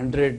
100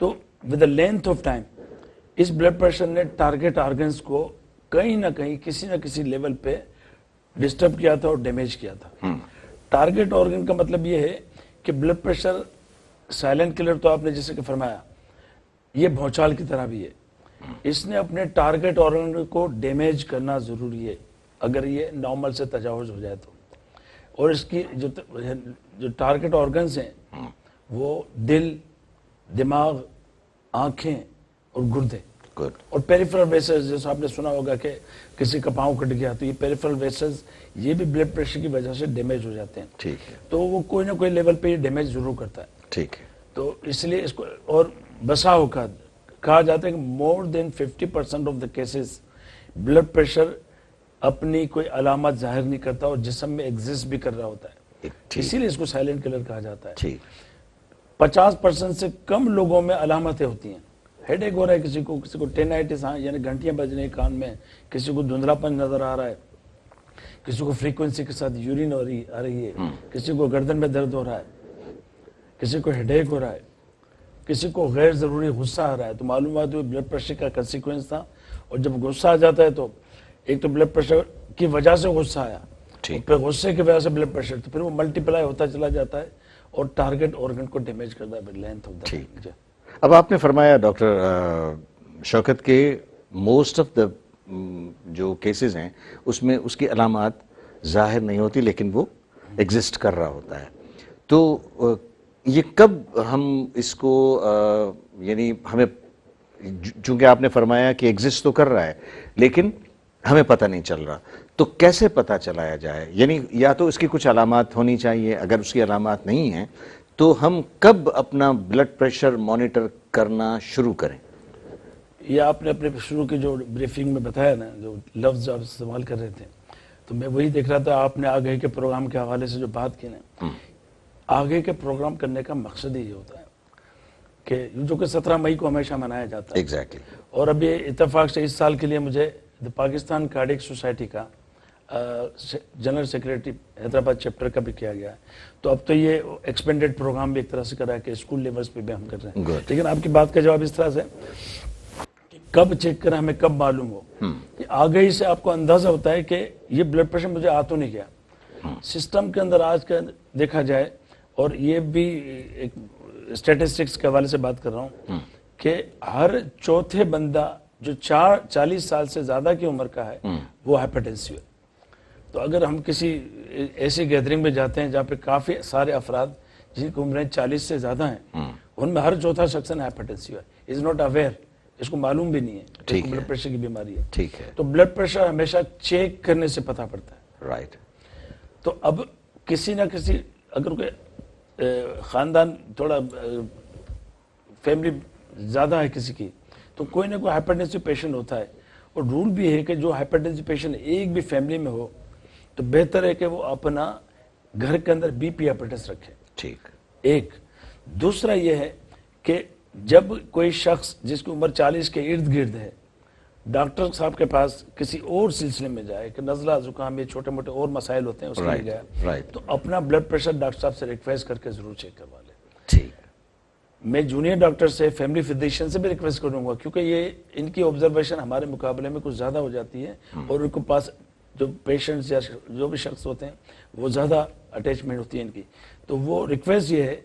تو with the length of time اس blood pressure نے ٹارگیٹ آرگنز کو کہیں نہ کہیں کسی نہ کسی لیول پہ ڈسٹرب کیا تھا اور ڈیمیج کیا تھا. ٹارگیٹ آرگن کا مطلب یہ ہے کہ بلڈ پریشر سائلنٹ کلر تو آپ نے جیسے کہ فرمایا یہ بھونچال کی طرح بھی ہے. اس نے اپنے ٹارگیٹ آرگن کو ڈیمیج کرنا ضروری ہے اگر یہ نارمل سے تجاوز ہو جائے تو. اور اس کی جو ٹارگیٹ آرگنز ہیں وہ دل, دماغ, آنکھیں اور گردے اور پیریفرل ویسلز. جیسے آپ نے سنا ہوگا کہ کسی کا پاؤں کٹ گیا تو یہ پیریفرل ویسلز یہ بھی بلڈ پریشر کی وجہ سے ڈیمیج ہو جاتے ہیں. ٹھیک ہے. تو وہ کوئی نہ کوئی لیول پہ یہ ڈیمیج ضرور کرتا ہے. ٹھیک ہے. تو اس لیے اس کو اور بسا اوقات کہا جاتا ہے کہ more than 50% of the cases blood pressure اپنی کوئی علامات ظاہر نہیں کرتا اور جسم میں ایگزسٹ بھی کر رہا ہوتا ہے. اسی لیے اس کو سائلنٹ کلر کہا جاتا ہے. 50% سے کم لوگوں میں علامتیں ہوتی ہیں. ہیڈ ایک ہو رہا ہے کسی کو ٹینائٹس یعنی گھنٹیاں بج رہی ہیں کان میں, کسی کو دھندلا پن نظر آ رہا ہے, کسی کو فریکوینسی کے ساتھ یورین آ رہی ہے, کسی کو گردن میں درد ہو رہا ہے, کسی کو ہیڈ ایک ہو رہا ہے, کسی کو غیر ضروری غصہ آ رہا ہے. تو معلوم ہوا تو بلڈ پریشر کا کنسیکوینس تھا. اور جب غصہ آ جاتا ہے تو ایک تو بلڈ پریشر کی وجہ سے غصہ آیا, پھر غصے کی وجہ سے بلڈ پریشر, تو پھر وہ ملٹی پلائی ہوتا چلا جاتا ہے اور ٹارگیٹ آرگن کو ڈیمیج کرتا ہے لینتھ آف دا. اب آپ نے فرمایا ڈاکٹر شوکت کے موسٹ آف دا جو کیسز ہیں اس میں اس کی علامات ظاہر نہیں ہوتی لیکن وہ ایگزسٹ کر رہا ہوتا ہے. تو یہ کب ہم اس کو یعنی ہمیں, چونکہ آپ نے فرمایا کہ ایگزسٹ تو کر رہا ہے لیکن ہمیں پتہ نہیں چل رہا, تو کیسے پتہ چلایا جائے؟ یعنی یا تو اس کی کچھ علامات ہونی چاہیے, اگر اس کی علامات نہیں ہیں تو ہم کب اپنا بلڈ پریشر مانیٹر کرنا شروع کریں؟ یہ آپ نے اپنے شروع کی جو بریفنگ میں بتایا نا, جو لفظ آپ استعمال کر رہے تھے, تو میں وہی دیکھ رہا تھا. آپ نے آگے کے پروگرام کے حوالے سے جو بات کی نا, آگے کے پروگرام کرنے کا مقصد ہی یہ ہوتا ہے کہ جو کہ 17 مئی کو ہمیشہ منایا جاتا ہے. ایگزیکٹلی. اور اب یہ اتفاق سے اس سال کے لیے مجھے پاکستان کارڈیک سوسائٹی کا جنرل سیکریٹری حیدرآباد چیپٹر کا بھی کیا گیا ہے. تو اب تو یہ ایکسپینڈیڈ پروگرام بھی ایک طرح سے کر رہا ہے کہ اسکول لیولز پہ بھی ہم کر رہے ہیں. لیکن آپ کی بات کا جواب اس طرح سے کہ کب چیک کریں, ہمیں کب معلوم ہو, کہ آگے ہی سے آپ کو اندازہ ہوتا ہے کہ یہ بلڈ پریشر مجھے آ تو نہیں گیا. سسٹم کے اندر آج کا دیکھا جائے, اور یہ بھی ایک اسٹیٹسٹکس کے حوالے سے بات کر رہا ہوں, کہ ہر چوتھے بندہ جو 40 سال سے زیادہ کی عمر کا ہے وہ ہائپرٹینسو ہے. تو اگر ہم کسی ایسی گیدرنگ میں جاتے ہیں جہاں پہ کافی سارے افراد جن کی عمریں 40 سے زیادہ ہیں, ان میں ہر چوتھا شخص ہائپرٹینسو ہے. از ناٹ اویئر, اس کو معلوم بھی نہیں ہے کہ بلڈ پریشر کی بیماری ہے. ٹھیک ہے. تو بلڈ پریشر ہمیشہ چیک کرنے سے پتہ پڑتا ہے. رائٹ. تو اب کسی نہ کسی, اگر کوئی خاندان تھوڑا فیملی زیادہ ہے کسی کی, تو کوئی نہ کوئی ہائپرٹینسو پیشنٹ ہوتا ہے. اور رول بھی ہے کہ جو ہائپرٹینسو پیشنٹ ایک بھی فیملی میں ہو تو بہتر ہے کہ وہ اپنا گھر کے اندر بی پی ایپیٹس رکھے. ٹھیک. ایک دوسرا یہ ہے کہ جب کوئی شخص جس کی عمر 40 کے ارد گرد ہے, ڈاکٹر صاحب کے پاس کسی اور سلسلے میں جائے کہ نزلہ زکام یہ چھوٹے موٹے اور مسائل ہوتے ہیں اس کے لیے گیا, تو اپنا بلڈ پریشر ڈاکٹر صاحب سے ریکویسٹ کر کے ضرور چیک کروا لے. ٹھیک. میں جونیئر ڈاکٹر سے, فیملی فزیشین سے بھی ریکویسٹ کروں گا, کیونکہ یہ ان کی آبزرویشن ہمارے مقابلے میں کچھ زیادہ ہو جاتی ہے, اور ان کے پاس جو پیشنٹس یا جو بھی شخص ہوتے ہیں وہ زیادہ اٹیچمنٹ ہوتی ہے ان کی. تو وہ ریکویسٹ یہ ہے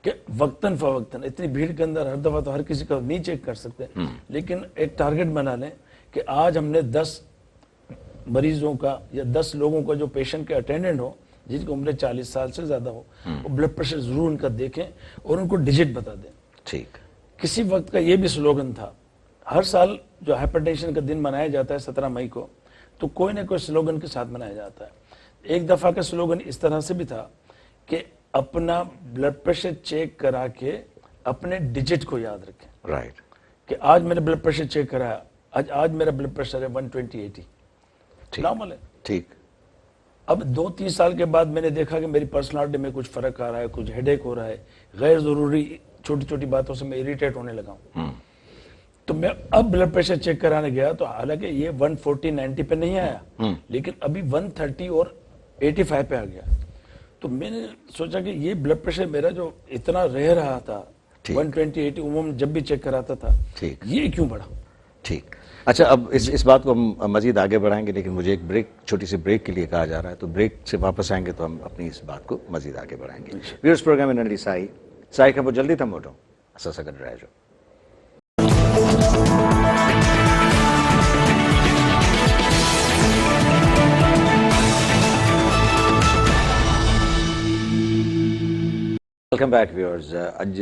کہ وقتاً فوقتاً, اتنی بھیڑ کے اندر ہر دفعہ تو ہر کسی کا نہیں چیک کر سکتے, لیکن ایک ٹارگٹ بنا لیں کہ آج ہم نے 10 مریضوں کا یا 10 لوگوں کا جو پیشنٹ کے اٹینڈنٹ ہو جن کی عمر 40 سال سے زیادہ ہو, وہ بلڈ پریشر ضرور ان کا دیکھیں اور ان کو ڈیجٹ بتا دیں. ٹھیک. کسی وقت کا یہ بھی سلوگن تھا, ہر سال جو ہائپرٹینشن کا دن منایا جاتا ہے 17 مئی کو, تو کوئی نہ کوئی سلوگن کے ساتھ منایا جاتا ہے. ایک دفعہ کا سلوگن اس طرح سے بھی تھا کہ اپنا بلڈ پریشر چیک کرا کے اپنے ڈیجٹ کو یاد رکھیں. رائٹ. کہ آج میں نے بلڈ پریشر چیک کرایا, آج میرا بلڈ پریشر ہے 120/80, نارمل ہے. ٹھیک. اب 2-3 سال کے بعد میں نے دیکھا کہ میری پرسنالٹی میں کچھ فرق آ رہا ہے, کچھ ہیڈ ایک ہو رہا ہے, غیر ضروری چھوٹی چھوٹی باتوں سے میں اریٹیٹ ہونے لگا ہوں. تو میں اب بلڈ پریشر چیک کرانے گیا تو حالانکہ یہ 140/90 پہ نہیں آیا, لیکن ابھی 130 اور 85 پہ آ گیا. تو میں نے سوچا کہ یہ بلڈ پریشر میرا جو اتنا رہ رہا تھا ٹھیک۔ 120/80 عموماً جب بھی چیک کراتا تھا، ٹھیک یہ کیوں بڑھا؟ ٹھیک۔ اچھا، اب اس بات کو ہم مزید آگے بڑھائیں گے، لیکن مجھے ایک چھوٹی سی بریک کے لیے کہا جا رہا ہے، تو بریک سے واپس آئیں گے تو ہم اپنی اس بات کو مزید آگے بڑھائیں گے۔ ویورز پروگرام انڈی سائی کا وہ جلدی تھا موٹو اسا سگڈ رہ جو ویلکم بیک ویورز۔ اج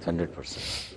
100%।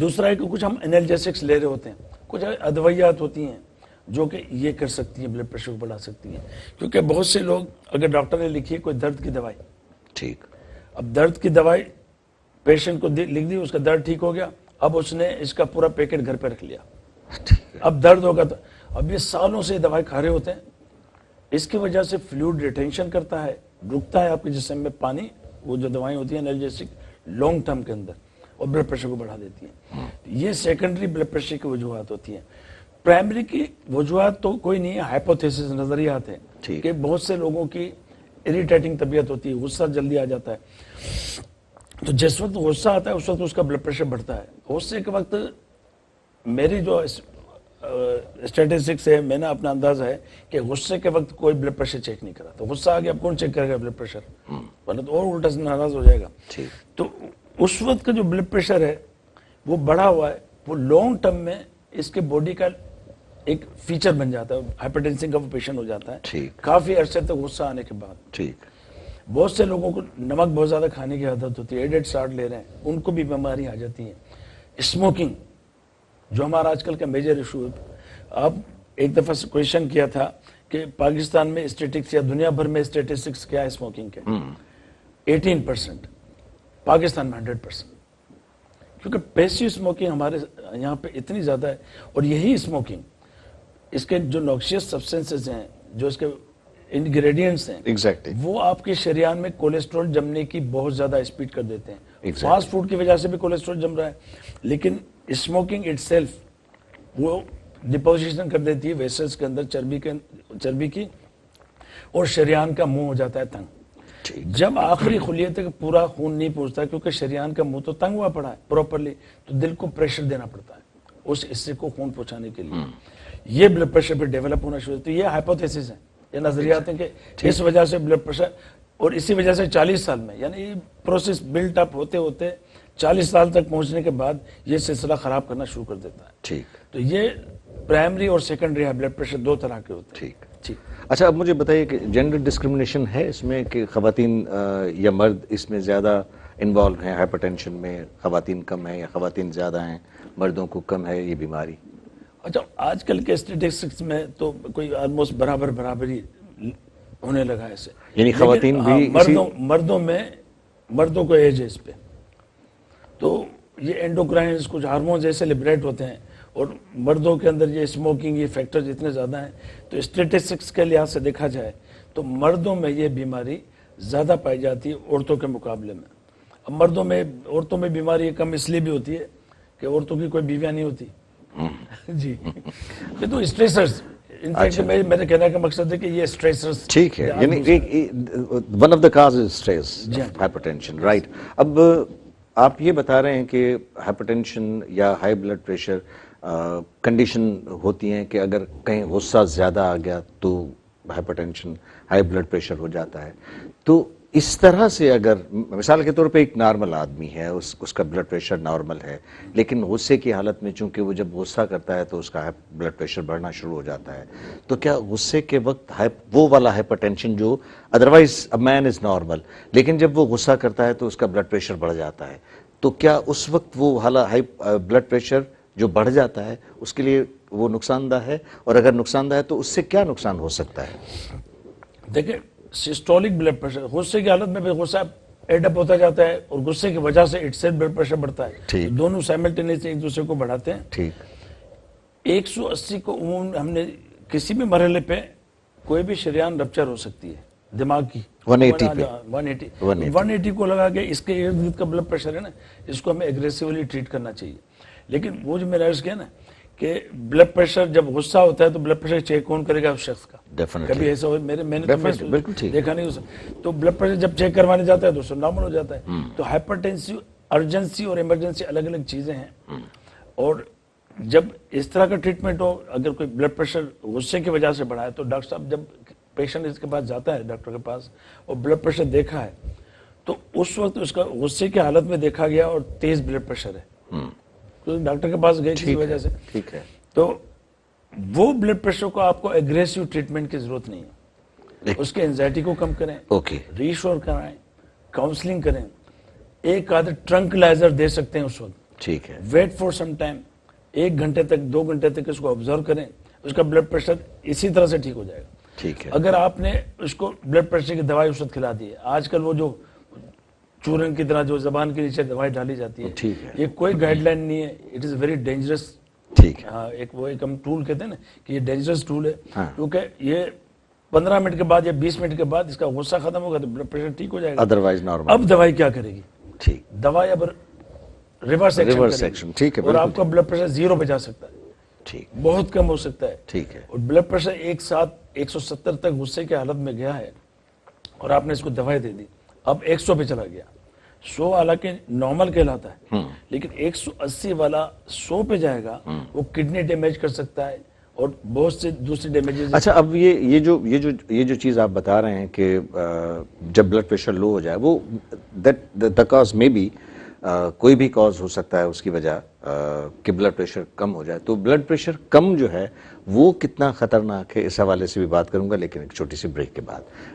دوسرا ہے کہ کچھ ہم انالجیسکس لے رہے ہوتے ہیں, کچھ ادویات ہوتی ہیں جو کہ یہ کر سکتی ہیں, بلڈ پریشر کو بڑھا سکتی ہیں. کیونکہ بہت سے لوگ, اگر ڈاکٹر نے لکھی ہے کوئی درد کی دوائی, ٹھیک, اب درد کی دوائی پیشنٹ کو لکھ دی, اس کا درد ٹھیک ہو گیا, اب اس نے اس کا پورا پیکٹ گھر پہ رکھ لیا, اب درد ہوگا تو اب یہ سالوں سے یہ دوائی کھا رہے ہوتے ہیں. اس کی وجہ سے فلوئڈ ریٹینشن کرتا ہے, رکتا ہے آپ کے جسم میں پانی, وہ جو دوائیں ہوتی ہیں انالجیسک لانگ ٹرم کے اندر, اور بلڈ پریشر کو بڑھا دیتی ہیں. یہ سیکنڈری بلڈ پریشر کی وجوہات ہوتی ہیں. پرائمری کی وجوہات تو کوئی نہیں ہے, ہائپوتھیسس نظریات ہیں کہ بہت سے لوگوں کی اریٹیٹنگ طبیعت ہوتی ہے, غصہ جلدی آ جاتا ہے, تو جس وقت غصہ آتا ہے اس وقت اس کا بلڈ پریشر بڑھتا ہے. غصے کے وقت میری جو اسٹیٹسٹکس ہے, میں نے اپنا اندازہ ہے کہ غصے کے وقت کوئی بلڈ پریشر چیک نہیں کرا, تو غصہ آ گیا اب کون چیک کرے گا بلڈ پریشر, ورنہ تو اور الٹا سے ناراض ہو جائے گا. تو اس وقت کا جو بلڈ پریشر ہے وہ بڑھا ہوا ہے, وہ لانگ ٹرم میں اس کے باڈی کا ایک فیچر بن جاتا ہے, ہائپرٹینشن کا وہ پیشنٹ ہو جاتا ہے کافی عرصے تک غصہ آنے کے بعد. ٹھیک, بہت سے لوگوں کو نمک بہت زیادہ کھانے کی عادت ہوتی ہے, ایڈڈ سالٹ لے رہے ہیں, ان کو بھی بیماری آ جاتی ہیں. اسموکنگ جو ہمارا آج کل کا میجر ایشو ہے. آپ ایک دفعہ کویشچن کیا تھا کہ پاکستان میں اسٹیٹکس یا دنیا بھر میں اسٹیٹسٹکس کیا ہے اسموکنگ کے, 18%, پاکستان میں 100%. کیونکہ پیسیو اسموکنگ ہمارے یہاں پہ اتنی زیادہ ہے, اور یہی اسموکنگ, اس کے جو نوکشیس سبسٹینسز ہیں, جو اس کے انگریڈینٹس ہیں, وہ آپ کے شریان میں کولیسٹرول جمنے کی بہت زیادہ اسپیڈ کر دیتے ہیں. فاسٹ فوڈ کی وجہ سے بھی کولیسٹرول جم رہا ہے, لیکن اسموکنگ اٹ سیلف وہ ڈپوزیشن کر دیتی ہے ویسلز کے اندر چربی کی, اور شریان کا منہ ہو جاتا ہے تنگ. جب آخری خلیے تک پورا خون نہیں پہنچتا, کیونکہ شریان کا منہ تو تنگ ہوا پڑا ہے پراپرلی, تو دل کو پریشر دینا پڑتا ہے اس حصے کو خون پہنچانے کے لیے. یہ بلڈ پریشر پہ ڈیولپ ہونا شروع ہوتا ہے. یہ ہائپوتھیسس ہیں, یہ نظریات ہیں کہ اس وجہ سے بلڈ پریشر, اور اسی وجہ سے 40 سال میں, یعنی یہ پروسیس بلڈ اپ ہوتے ہوتے 40 سال تک پہنچنے کے بعد یہ سلسلہ خراب کرنا شروع کر دیتا ہے. ٹھیک, تو یہ پرائمری اور سیکنڈری بلڈ پریشر دو طرح کے ہوتے ہیں. ٹھیک. اچھا, اب مجھے بتائیے کہ جینڈر ڈسکرمنیشن ہے اس میں, کہ خواتین یا مرد اس میں زیادہ انوالو ہیں ہائپر ٹینشن میں, خواتین کم ہیں یا خواتین زیادہ ہیں, مردوں کو کم ہے یہ بیماری؟ اچھا, آج کل کے اسٹیٹسٹکس میں تو کوئی آلموسٹ برابری ہونے لگا ہے اسے, یعنی خواتین بھی مردوں کو ایج ہے اس پہ, تو یہ اینڈوکرائنز کچھ ہارمونز ایسے لبریٹ ہوتے ہیں, اور مردوں کے اندر یہ اسموکنگ, یہ فیکٹرز اتنے زیادہ ہیں. تو اسٹیٹسٹکس کے لحاظ سے دیکھا جائے تو مردوں میں یہ بیماری زیادہ پائی جاتی ہے عورتوں کے مقابلے میں. اب عورتوں میں بیماری کم اس لیے بھی ہوتی ہے کہ عورتوں کی کوئی بیویاں نہیں ہوتی. جی, یہ تو اسٹریسرز, میرے کہنے کا مقصد ہے کہ یہ اسٹریسرز. ٹھیک ہے, یعنی one of the cause is stress, hyper tension, right. اب آپ یہ بتا رہے ہیں کہ ہائپر ٹینشن یا ہائی بلڈ پریشر کنڈیشن ہوتی ہیں کہ اگر کہیں غصہ زیادہ آ گیا تو hypertension, high blood pressure ہو جاتا ہے. تو اس طرح سے اگر مثال کے طور پہ ایک نارمل آدمی ہے, اس کا بلڈ پریشر نارمل ہے, لیکن غصے کی حالت میں چونکہ وہ جب غصہ کرتا ہے تو اس کا بلڈ پریشر بڑھنا شروع ہو جاتا ہے, تو کیا غصے کے وقت وہ والا ہائپر ٹینشن جو otherwise a man is normal, لیکن جب وہ غصہ کرتا ہے تو اس کا بلڈ پریشر بڑھ جاتا ہے, تو کیا اس وقت وہ والا بلڈ پریشر جو بڑھ جاتا ہے اس کے لیے وہ نقصان دہ ہے, اور اگر نقصان دہ ہے تو اس سے کیا نقصان ہو سکتا ہے؟ دیکھیں, سسٹولک بلڈ پریشر, غصے کی حالت میں بھی غصہ ایڈ اپ ہوتا جاتا ہے, اور غصے کی وجہ سے اٹ سے بلڈ پریشر بڑھتا ہے, دونوں سائملٹینیسلی ایک دوسرے کو بڑھاتے ہیں. ٹھیک, 180 کو عموماً ہم نے کسی بھی مرحلے پہ کوئی بھی شریان رپچر ہو سکتی ہے دماغ کی, 180 کو لگا کے اس کے ارد گرد کا بلڈ پریشر ہے نا, اس کو ہمیں ایگریسیولی ٹریٹ کرنا چاہیے. لیکن وہ جو میں نے عرض کیا نا کہ بلڈ پریشر جب غصہ ہوتا ہے تو بلڈ پریشر چیک کون کرے گا اس شخص کا؟ کبھی ایسا ہو, میں نے دیکھا نہیں اسے, تو بلڈ پریشر جب چیک کروانے جاتا ہے تو اس نارمل ہو جاتا ہے. تو ہائپرٹینسو, ارجنسی اور ایمرجنسی الگ الگ چیزیں ہیں, اور جب اس طرح کا ٹریٹمنٹ ہو, اگر کوئی بلڈ پریشر غصے کی وجہ سے بڑھا ہے تو ڈاکٹر صاحب جب پیشنٹ اس کے پاس جاتا ہے ڈاکٹر کے پاس اور بلڈ پریشر دیکھا ہے تو اس وقت اس کا غصے کی حالت میں دیکھا گیا اور تیز بلڈ پریشر ہے, ڈاکٹر کے پاس گئے کسی وجہ سے, ٹھیک ہے, تو وہ بلڈ پریشر کو آپ کو ایگریسیو ٹریٹمنٹ کی ضرورت نہیں ہے. اس کے انزائٹی کو کم کریں, ری ایشور کرائیں, کاؤنسلنگ کریں, ایک آدھ ٹرنکلائزر دے سکتے ہیں اس وقت, ٹھیک ہے. ویٹ فار سم ٹائم, 1 گھنٹے تک 2 گھنٹے تک اس کو آبزرو کریں, اس کا بلڈ پریشر اسی طرح سے ٹھیک ہو جائے گا. ٹھیک ہے. اگر آپ نے اس کو بلڈ پریشر کی دوائی اس وقت کھلا دی ہے, آج کل وہ جو چورن کی طرح جو زبان کے نیچے دوائی ڈالی جاتی ہے, ٹھیک ہے. یہ کوئی گائیڈ لائن نہیں ہے. It is very dangerous. ٹھیک ہے. ہاں, ایک ہم ٹول کہتے ہیں نا کہ یہ ڈینجرس ٹول ہے, ہاں. کیونکہ یہ 15 منٹ کے بعد یا 20 منٹ کے بعد اس کا غصہ ختم ہوگا تو بلڈ پریشر ٹھیک ہو جائے گا. Otherwise normal. اب دوائی کیا کرے گی؟ ٹھیک. دوائی اب ریورس ایکشن. ٹھیک ہے. اور آپ کا بلڈ پریشر 0 پہ جا سکتا ہے, ٹھیک. بہت کم ہو سکتا ہے. ٹھیک ہے. اور بلڈ پریشر ایک ساتھ 170 تک غصے کی حالت میں گیا ہے اور آپ نے اس کو دوائی دے دی, اب 100 پہ چلا گیا. 100 حالانکہ نارمل کہلاتا ہے, لیکن 180 والا 100 پہ جائے گا, وہ کڈنی ڈیمیج کر سکتا ہے اور بہت سے دوسری ڈیمیجز. اچھا, اب یہ جو چیز آپ بتا رہے ہیں کہ جب بلڈ پریشر لو ہو جائے, وہ the cause may be کوئی بھی کاز ہو سکتا ہے اس کی وجہ کہ بلڈ پریشر کم ہو جائے. تو بلڈ پریشر کم جو ہے وہ کتنا خطرناک ہے, اس حوالے سے بھی بات کروں گا, لیکن ایک چھوٹی سی بریک کے بعد.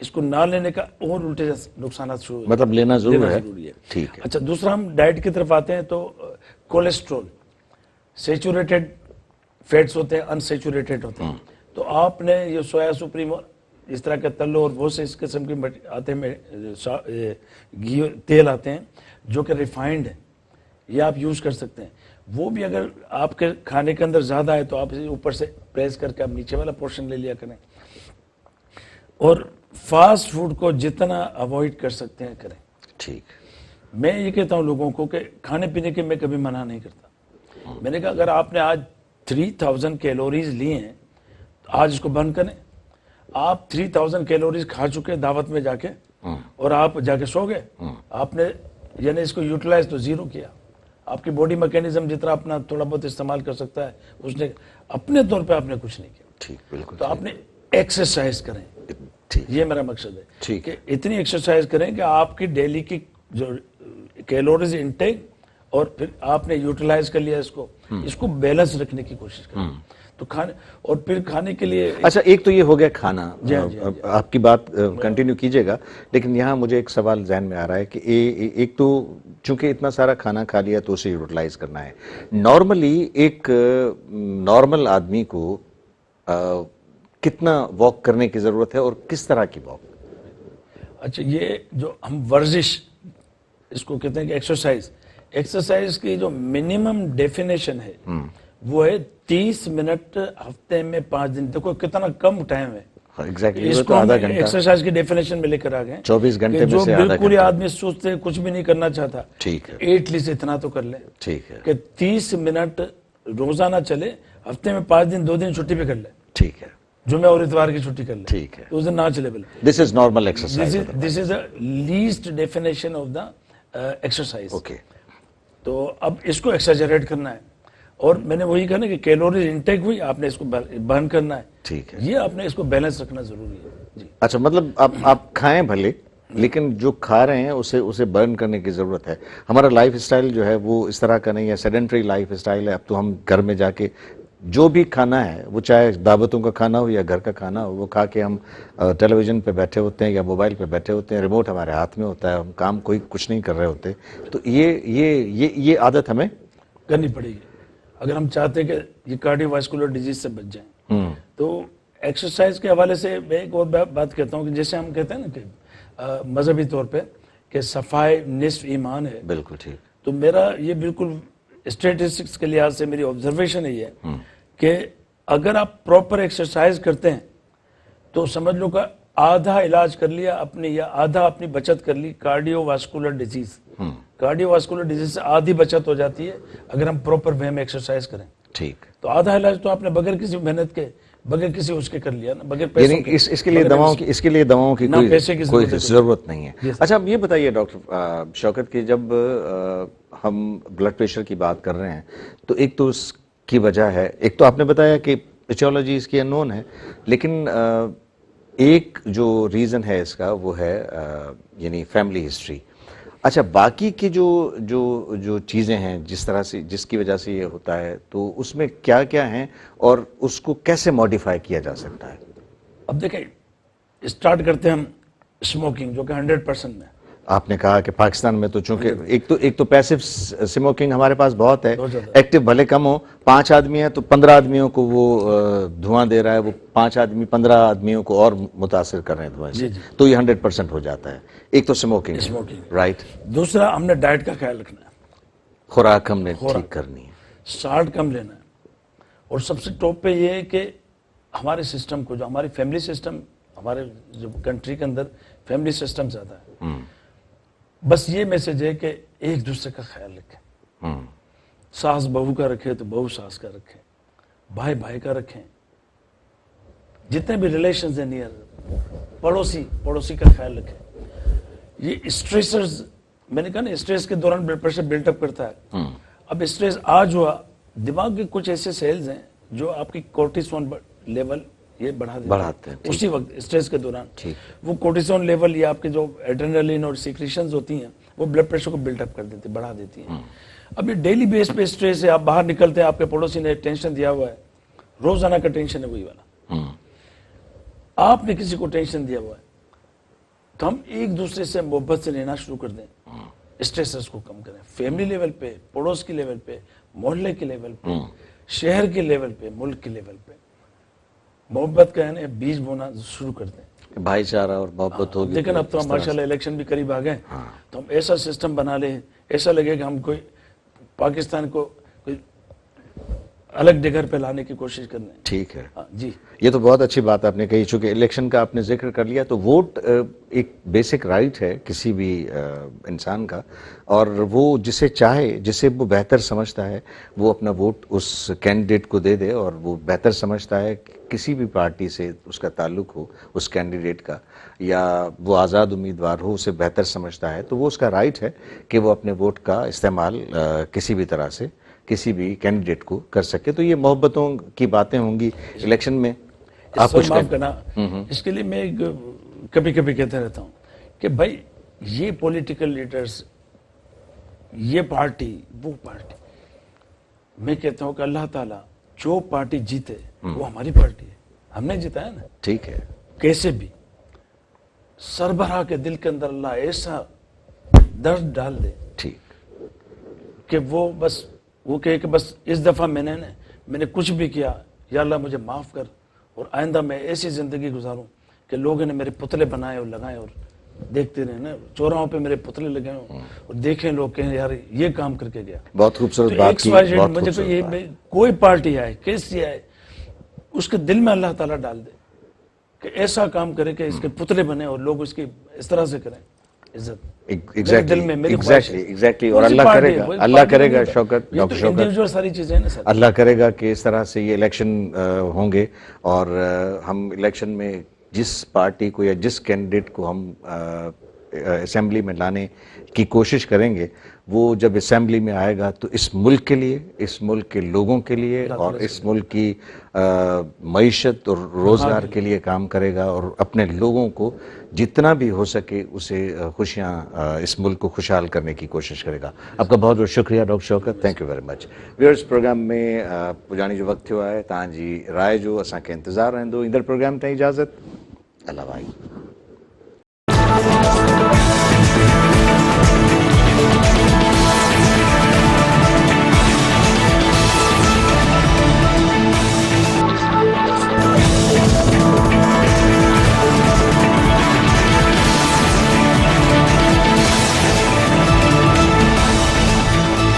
اس کو نہ لینے کا اور الٹے نقصانات شروع ہو مطلب لینا ضرور ہے. ضروری ہے. ٹھیک ہے. اچھا دوسرا ہم ڈائٹ کی طرف آتے ہیں تو کولیسٹرول سیچوریٹڈ فیٹس ہوتے ہیں, انسیچوریٹڈ ہوتے ہیں. تو آپ نے یہ سویا سپریم اس طرح کے تلو اور بہت سے اس قسم کے آتے ہیں گھی تیل آتے ہیں جو کہ ریفائنڈ ہیں, یہ آپ یوز کر سکتے ہیں. وہ بھی اگر آپ کے کھانے کے اندر زیادہ ہے تو آپ اسے اوپر سے پریس کر کے آپ نیچے والا پورشن لے لیا کریں. اور فاسٹ فوڈ کو جتنا اوائڈ کر سکتے ہیں کریں. ٹھیک. میں یہ کہتا ہوں لوگوں کو کہ کھانے پینے کے میں کبھی منع نہیں کرتا. میں نے کہا اگر آپ نے آج 3000 کیلوریز لی ہیں تو آج اس کو بند کریں. آپ 3000 کیلوریز کھا چکے دعوت میں جا کے اور آپ جا کے سو گئے, آپ نے یعنی اس کو یوٹیلائز تو زیرو کیا. آپ کی باڈی میکینزم جتنا اپنا تھوڑا بہت استعمال کر سکتا ہے اس نے اپنے طور پہ آپ نے کچھ نہیں کیا. ٹھیک, بالکل. تو آپ نے ایکسرسائز کریں, یہ میرا مقصد ہے کہ اتنی ایکسرسائز کریں کہ آپ کی ڈیلی کی جو کیلوریز انٹیک اور پھر آپ نے یوٹیلائز کر لیا اس کو بیلنس رکھنے کی کوشش کریں. تو کھانے اور پھر کھانے کے لیے اچھا ایک تو یہ ہو گیا کھانا, آپ کی بات کنٹینیو کیجئے گا, لیکن یہاں مجھے ایک سوال ذہن میں آ رہا ہے کہ ایک تو چونکہ اتنا سارا کھانا کھا لیا تو اسے یوٹیلائز کرنا ہے. نارملی ایک نارمل آدمی کو کتنا واک کرنے کی ضرورت ہے اور کس طرح کی واک؟ اچھا یہ جو ہم ورزش اس کو کہتے ہیں کہ ایکسرسائز کی جو منیمم ڈیفینیشن ہے وہ ہے 30 منٹ ہفتے میں 5 دن. دیکھو کتنا کم ٹائم ہے. اس کو ہم ایکسرسائز کی ڈیفینیشن میں لے کر آ گئے 24 گھنٹے میں جو سے آدھا بالکل آدمی سوچتے کچھ بھی نہیں کرنا چاہتا, ٹھیک ہے, ایٹ لیسٹ اتنا تو کر لے. ٹھیک ہے کہ 30 منٹ روزانہ چلے, ہفتے میں 5 دن 2 دن چھٹی پہ کر لے. ٹھیک ہے, جمعہ اور اتوار کی چھٹی کر لے. ٹھیک ہے, تو اس دن نہ چلے. This is normal exercise. This is least definition of the exercise. Okay. تو اب اس کو ایکسیجریٹ کرنا ہے اور میں نے وہی کہا نا کہ کیلوریز انٹیک ہوئی, آپ نے اس کو برن کرنا ہے. ٹھیک ہے, یہ آپ نے اس کو بیلنس رکھنا ضروری ہے. جی اچھا مطلب آپ کھائیں بھلے, لیکن جو کھا رہے ہیں اسے برن کرنے کی ضرورت ہے. ہمارا لائف اسٹائل جو ہے وہ اس طرح کا نہیں ہے, سیڈنٹری لائف اسٹائل ہے. اب تو ہم گھر میں جا کے جو بھی کھانا ہے وہ چاہے دعوتوں کا کھانا ہو یا گھر کا کھانا ہو, وہ کھا کے ہم ٹیلی ویژن پہ بیٹھے ہوتے ہیں یا موبائل پہ بیٹھے ہوتے ہیں, ریموٹ ہمارے ہاتھ میں ہوتا ہے, ہم کام کچھ نہیں کر رہے ہوتے. تو یہ عادت ہمیں کرنی پڑے گی اگر ہم چاہتے ہیں کہ یہ کارڈیو واسکولر ڈیزیز سے بچ جائیں. تو ایکسرسائز کے حوالے سے میں ایک اور بات کہتا ہوں کہ جیسے ہم کہتے ہیں نا کہ مذہبی طور پہ کہ صفائی نصف ایمان ہے. بالکل ٹھیک. تو میرا یہ بالکل اسٹیٹسٹکس کے لحاظ سے میری آبزرویشن یہ ہے کہ اگر آپ پراپر ایکسرسائز کرتے ہیں تو سمجھ لو کہ آدھا علاج کر لیا اپنی یا آدھا اپنی بچت کر لی cardio vascular disease. Cardio vascular disease سے آدھی بچت ہو جاتی ہے اگر ہم پراپر وے میں ایکسرسائز کریں. ٹھیک. تو آدھا علاج تو آپ نے بغیر کسی محنت کے بغیر کسی اس کے کر لیا نا, بغیر پیسوں کے. اس کے لیے دواؤں کی کوئی ضرورت نہیں ہے. اچھا اب یہ بتائیے ڈاکٹر شوکت کہ جب ہم بلڈ پریشر کی بات کر رہے ہیں تو ایک تو اس کی وجہ ہے, ایک تو آپ نے بتایا کہ ایتیولوجی اس کی انون ہے, لیکن ایک جو ریزن ہے اس کا وہ ہے یعنی فیملی ہسٹری. اچھا باقی کی جو چیزیں ہیں جس کی وجہ سے یہ ہوتا ہے تو اس میں کیا کیا ہیں اور اس کو کیسے ماڈیفائی کیا جا سکتا ہے؟ اب دیکھیں اسٹارٹ کرتے ہیں ہم اسموکنگ جو کہ 100% میں. آپ نے کہا کہ پاکستان میں تو چونکہ ایک تو پیسو اسموکنگ ہمارے پاس بہت ہے, ایکٹیو بھلے کم ہو, 5 آدمی ہیں تو 15 آدمیوں کو وہ دھواں دے رہا ہے, وہ 5 آدمی 15 آدمیوں کو اور متاثر کر رہے ہیں دھوئیں سے, تو یہ 100% ہو جاتا ہے. ایک تو اسموکنگ رائٹ. دوسرا ہم نے ڈائٹ کا خیال رکھنا ہے, خوراک ہم نے ٹھیک کرنی ہے, سالٹ کم لینا ہے, اور سب سے ٹاپ پہ یہ ہے کہ ہمارے سسٹم کو جو ہماری فیملی سسٹم ہمارے جو کنٹری کے اندر فیملی سسٹم زیادہ ہے, بس یہ میسج ہے کہ ایک دوسرے کا خیال رکھیں. ساس بہو کا رکھے تو بہو ساس کا رکھیں, بھائی بھائی کا رکھیں, جتنے بھی ریلیشنز ہیں نیئر پڑوسی کا خیال رکھیں. یہ اسٹریسرز میں نے کہا نا اسٹریس کے دوران بلڈ پریشر بلٹ اپ کرتا ہے. اب اسٹریس آج ہوا, دماغ کے کچھ ایسے سیلز ہیں جو آپ کی کورٹیسون لیول یہ بڑھاتے ہیں اسی وقت اسٹریس کے دوران. وہ کورٹیسون لیول یا آپ کے جو ایڈرینلین اور سیکریشنز ہوتی ہیں وہ بلڈ پریشر کو بلڈ اپ کر دیتی بڑھا دیتی ہیں. اب یہ ڈیلی بیس پہ اسٹریس ہے, آپ باہر نکلتے ہیں آپ کے پڑوسی نے ٹینشن دیا ہوا ہے, روزانہ کا ٹینشن ہے وہی والا, آپ نے کسی کو ٹینشن دیا ہوا ہے, تو ہم ایک دوسرے سے محبت سے لینا شروع کر دیں, اسٹریسز کو کم کریں, فیملی لیول پہ, پڑوس کے لیول پہ, محلے کے لیول پہ, شہر کے لیول پہ, ملک کے لیول پہ محبت کا یعنی بیج بونا شروع کر دیں. بھائی چارہ اور محبت ہوگی. لیکن اب تو ہم ماشاءاللہ الیکشن بھی قریب آ گئے, تو ہم ایسا سسٹم بنا لیں, ایسا لگے کہ ہم کوئی پاکستان کو کوئی الگ ڈگر پہ لانے کی کوشش کر رہے ہیں. ٹھیک ہے, جی یہ تو بہت اچھی بات آپ نے کہی. چونکہ الیکشن کا آپ نے ذکر کر لیا, تو ووٹ ایک بیسک رائٹ ہے کسی بھی انسان کا, اور وہ جسے چاہے, جسے وہ بہتر سمجھتا ہے, وہ اپنا ووٹ اس کینڈیڈیٹ کو دے دے, اور وہ بہتر سمجھتا ہے کسی بھی پارٹی سے اس کا تعلق ہو, اس کینڈیڈیٹ کا, یا وہ آزاد امیدوار ہو, اسے بہتر سمجھتا ہے, تو وہ اس کا رائٹ ہے کہ وہ اپنے ووٹ کا استعمال کسی بھی طرح سے کسی بھی کینڈیڈیٹ کو کر سکے. تو یہ محبتوں کی باتیں ہوں گی الیکشن میں. آپ کچھ معاف کرنا, اس کے لیے میں کبھی کبھی کہتا رہتا ہوں کہ بھائی یہ پولیٹیکل لیڈرز, یہ پارٹی, وہ پارٹی, میں کہتا ہوں کہ اللہ تعالیٰ جو پارٹی جیتے وہ ہماری پارٹی ہے, ہم نے جیتا ہے نا. ٹھیک ہے, کیسے بھی سربراہ کے دل کے اندر اللہ ایسا درد ڈال دے ٹھیک کہ وہ بس وہ کہے کہ بس اس دفعہ میں نے کچھ بھی کیا, یا اللہ مجھے معاف کر, اور آئندہ میں ایسی زندگی گزاروں کہ لوگوں نے میرے پتلے بنائے اور لگائے, اور دیکھتے رہے نا, چوراہوں پہ میرے پتلے لگے ہوں, اور دیکھیں لوگ کہیں یار یہ کام کر کے گیا. بہت خوبصورت تو بات کی. مجھے تو یہ کوئی پارٹی آئے, کیسی آئے, اس کے دل میں اللہ تعالیٰ ڈال دے کہ ایسا کام کرے کہ اس کے پتلے بنے اور لوگ اس کی اس طرح سے کریں عزت. ایگزیکٹلی, اور اللہ کرے گا شوکت, ڈاکٹر شوکت, ساری چیزیں نا سر, اللہ کرے گا کہ اس طرح سے یہ الیکشن ہوں گے, اور ہم الیکشن میں جس پارٹی کو یا جس کینڈیڈیٹ کو ہم اسمبلی میں لانے کی کوشش کریں گے, وہ جب اسمبلی میں آئے گا تو اس ملک کے لیے, اس ملک کے لوگوں کے لیے, اور اس ملک کی معیشت اور روزگار کے لیے کام کرے گا, اور اپنے لوگوں کو جتنا بھی ہو سکے اسے خوشیاں, اس ملک کو خوشحال کرنے کی کوشش کرے گا. آپ کا بہت بہت شکریہ doctor Shaukat, thank you very much. Viewers programme میں پجانی جو وقت ہوا ہے, تاں جی رائے جو اساں کے انتظار رہندو. اندر پروگرام تائیں اجازت, اللہ بھائی.